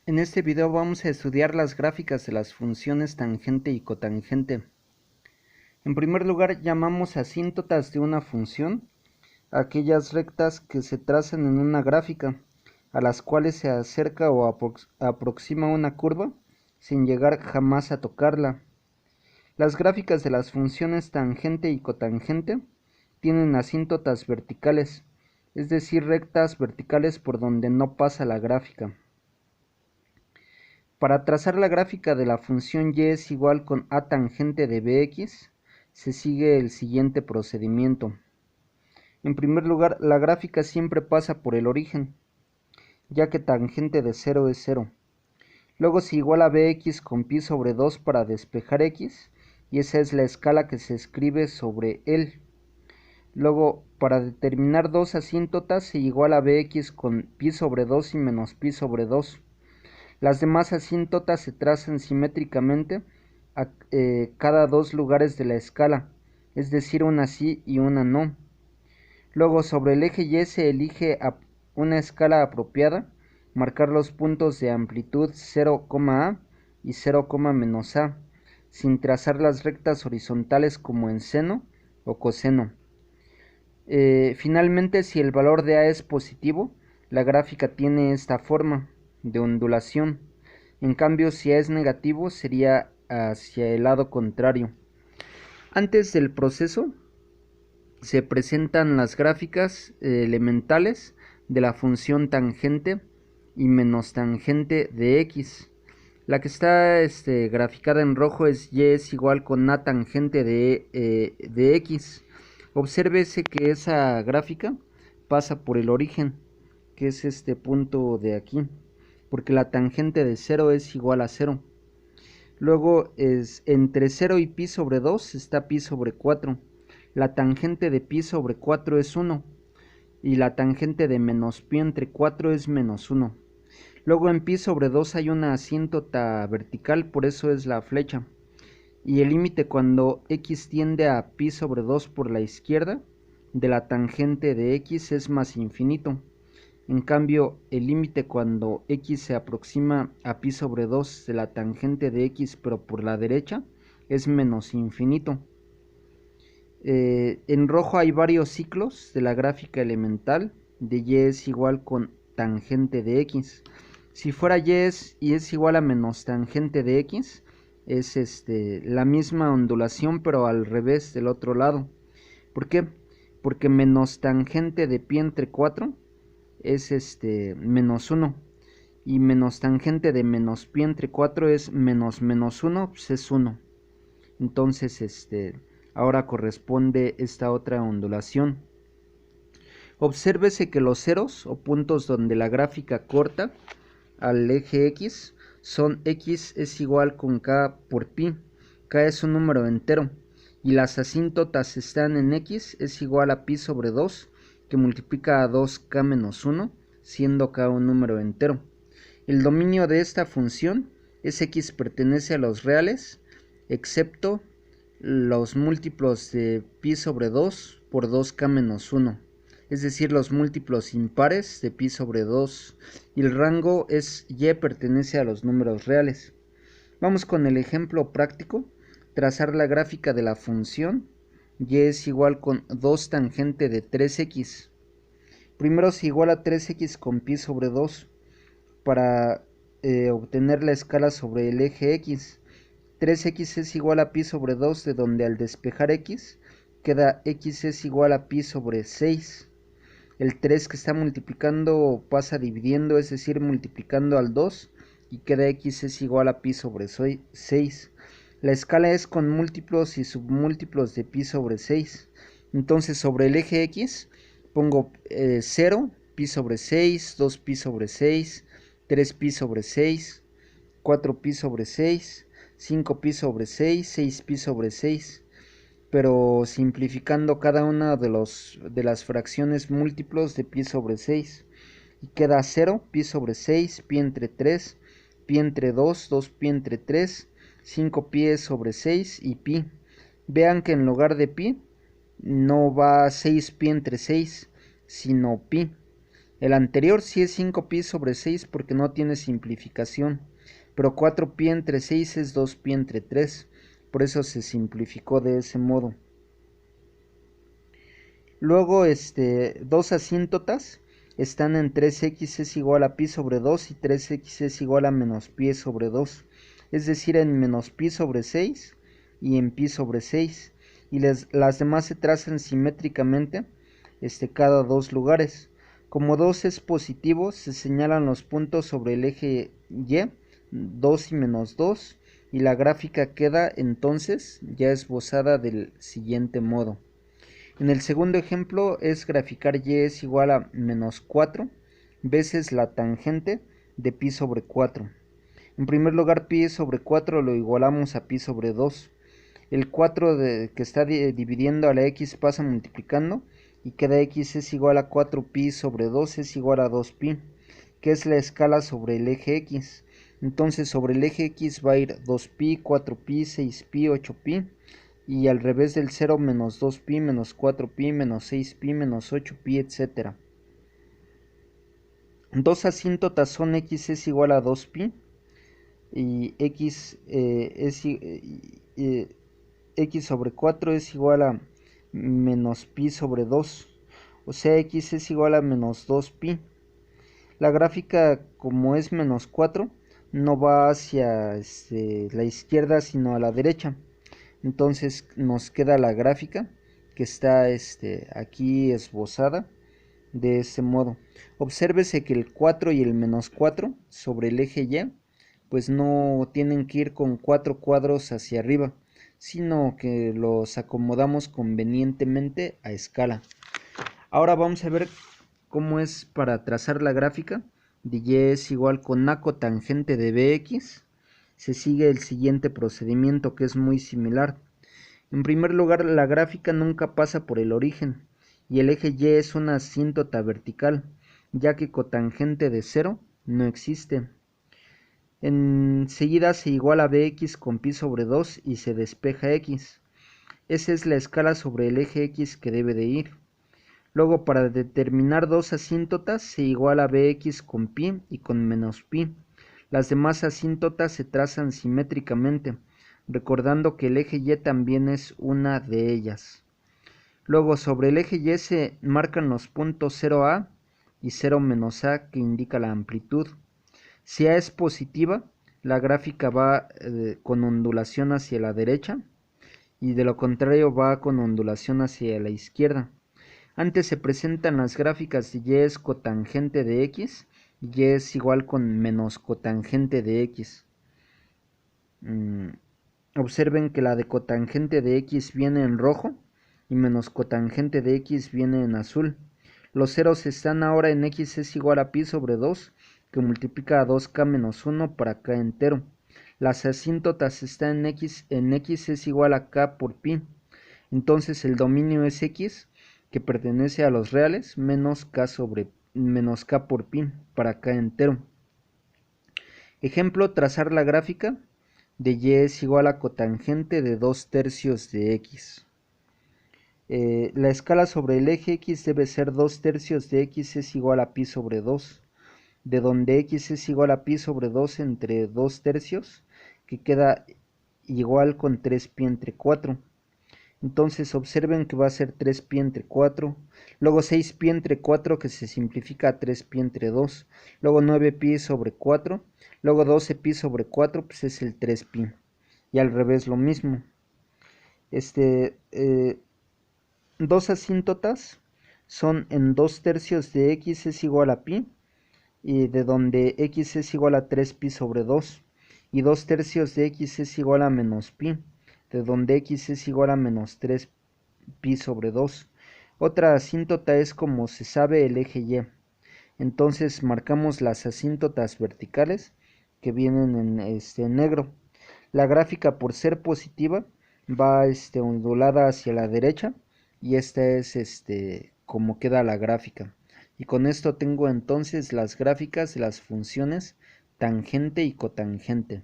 En este video vamos a estudiar las gráficas de las funciones tangente y cotangente. En primer lugar, llamamos asíntotas de una función a aquellas rectas que se trazan en una gráfica, a las cuales se acerca o aproxima una curva sin llegar jamás a tocarla. Las gráficas de las funciones tangente y cotangente tienen asíntotas verticales, es decir, rectas verticales por donde no pasa la gráfica. Para trazar la gráfica de la función y es igual con a tangente de bx, se sigue el siguiente procedimiento. En primer lugar, la gráfica siempre pasa por el origen, ya que tangente de 0 es 0. Luego se iguala bx con pi sobre 2 para despejar x, y esa es la escala que se escribe sobre él. Luego, para determinar dos asíntotas, se iguala bx con pi sobre 2 y menos pi sobre 2. Las demás asíntotas se trazan simétricamente a cada dos lugares de la escala, es decir, una sí y una no. Luego, sobre el eje Y se elige una escala apropiada, marcar los puntos de amplitud 0, a y 0, menos a, sin trazar las rectas horizontales como en seno o coseno. Finalmente, si el valor de a es positivo, la gráfica tiene esta forma de ondulación. En cambio, si a es negativo, sería hacia el lado contrario. Antes del proceso, se presentan las gráficas elementales de la función tangente y menos tangente de x. La que está graficada en rojo es y es igual con a tangente de x. Obsérvese que esa gráfica pasa por el origen, que es este punto de aquí, porque la tangente de 0 es igual a 0. Luego es entre 0 y pi sobre 2 está pi sobre 4. La tangente de pi sobre 4 es 1. Y la tangente de menos pi entre 4 es menos 1. Luego en pi sobre 2 hay una asíntota vertical, por eso es la flecha. Y el límite cuando x tiende a pi sobre 2 por la izquierda de la tangente de x es más infinito. En cambio, el límite cuando x se aproxima a pi sobre 2 de la tangente de x pero por la derecha es menos infinito. En rojo hay varios ciclos de la gráfica elemental de y es igual con tangente de x. Si fuera y es igual a menos tangente de x, es la misma ondulación pero al revés del otro lado. ¿Por qué? Porque menos tangente de pi entre 4 es menos 1 y menos tangente de menos pi entre 4 es menos 1, pues es 1. Entonces ahora corresponde esta otra ondulación. Obsérvese que los ceros o puntos donde la gráfica corta al eje x son x es igual con k por pi. K es un número entero y las asíntotas están en x es igual a pi sobre 2 que multiplica a 2k menos 1 siendo k un número entero. El dominio de esta función es x pertenece a los reales excepto los múltiplos de pi sobre 2 por 2k menos 1, es decir, los múltiplos impares de pi sobre 2, y el rango es y pertenece a los números reales. Vamos con el ejemplo práctico, trazar la gráfica de la función y es igual con 2 tangente de 3x. Primero se iguala 3x con pi sobre 2 para obtener la escala sobre el eje x. 3x es igual a pi sobre 2, de donde al despejar x queda x es igual a pi sobre 6. El 3 que está multiplicando pasa dividiendo, es decir, multiplicando al 2 y queda x es igual a pi sobre 6. La escala es con múltiplos y submúltiplos de pi sobre 6. Entonces sobre el eje x pongo 0, pi sobre 6, 2 pi sobre 6, 3 pi sobre 6, 4 pi sobre 6, 5 pi sobre 6, 6 pi sobre 6, pero simplificando cada una de las fracciones múltiplos de pi sobre 6, y queda 0, pi sobre 6, pi entre 3, pi entre 2, 2 pi entre 3, 5 pi sobre 6 y pi. Vean que en lugar de pi no va 6 pi entre 6, sino pi. El anterior sí es 5pi sobre 6 porque no tiene simplificación, pero 4pi entre 6 es 2pi entre 3, por eso se simplificó de ese modo. Luego dos asíntotas están en 3x es igual a pi sobre 2 y 3x es igual a menos pi sobre 2, es decir, en menos pi sobre 6 y en pi sobre 6, y las demás se trazan simétricamente cada dos lugares. Como 2 es positivo, se señalan los puntos sobre el eje Y, 2 y menos 2, y la gráfica queda entonces ya esbozada del siguiente modo. En el segundo ejemplo es graficar y es igual a menos 4 veces la tangente de pi sobre 4. En primer lugar, pi sobre 4 lo igualamos a pi sobre 2. El 4 que está dividiendo a la x pasa multiplicando y queda x es igual a 4pi sobre 2 es igual a 2pi, que es la escala sobre el eje x. Entonces sobre el eje x va a ir 2pi, 4pi, 6pi, 8pi, y al revés del 0 menos 2pi, menos 4pi, menos 6pi, menos 8pi, etc. Dos asíntotas son x es igual a 2pi y x sobre 4 es igual a menos pi sobre 2, o sea, x es igual a menos 2pi. La gráfica, como es menos 4, no va hacia la izquierda sino a la derecha. Entonces nos queda la gráfica que está aquí esbozada de este modo. Obsérvese que el 4 y el menos 4 sobre el eje Y pues no tienen que ir con 4 cuadros hacia arriba, sino que los acomodamos convenientemente a escala. Ahora vamos a ver cómo es para trazar la gráfica de Y es igual con A cotangente de BX. Se sigue el siguiente procedimiento que es muy similar. En primer lugar, la gráfica nunca pasa por el origen y el eje Y es una asíntota vertical, ya que cotangente de 0 no existe. Enseguida se iguala bx con pi sobre 2 y se despeja x. Esa es la escala sobre el eje x que debe de ir. Luego, para determinar dos asíntotas se iguala bx con pi y con menos pi. Las demás asíntotas se trazan simétricamente, recordando que el eje Y también es una de ellas. Luego, sobre el eje Y se marcan los puntos 0A y 0 menos A, que indica la amplitud. Si A es positiva, la gráfica va con ondulación hacia la derecha, y de lo contrario va con ondulación hacia la izquierda. Antes se presentan las gráficas de Y es cotangente de X y Y es igual con menos cotangente de X. Observen que la de cotangente de X viene en rojo y menos cotangente de X viene en azul. Los ceros están ahora en X es igual a pi sobre 2, que multiplica a 2k menos 1 para k entero. Las asíntotas están en X es igual a k por pi. Entonces el dominio es X, que pertenece a los reales, menos k por pi para k entero. Ejemplo, trazar la gráfica de Y es igual a cotangente de 2/3 de X. La escala sobre el eje X debe ser 2/3 de X es igual a pi sobre 2, de donde X es igual a pi sobre 2 entre 2/3, que queda igual con 3pi entre 4. Entonces observen que va a ser 3pi entre 4, luego 6pi entre 4 que se simplifica a 3pi entre 2, luego 9pi sobre 4, luego 12pi sobre 4 pues es el 3pi, y al revés lo mismo. Dos asíntotas son en 2/3 de X es igual a pi, y de donde X es igual a 3pi sobre 2, y 2/3 de X es igual a menos pi, de donde X es igual a menos 3pi sobre 2. Otra asíntota es, como se sabe, el eje Y. Entonces marcamos las asíntotas verticales que vienen en negro. La gráfica, por ser positiva, va ondulada hacia la derecha, y esta es como queda la gráfica. Y con esto tengo entonces las gráficas de las funciones tangente y cotangente.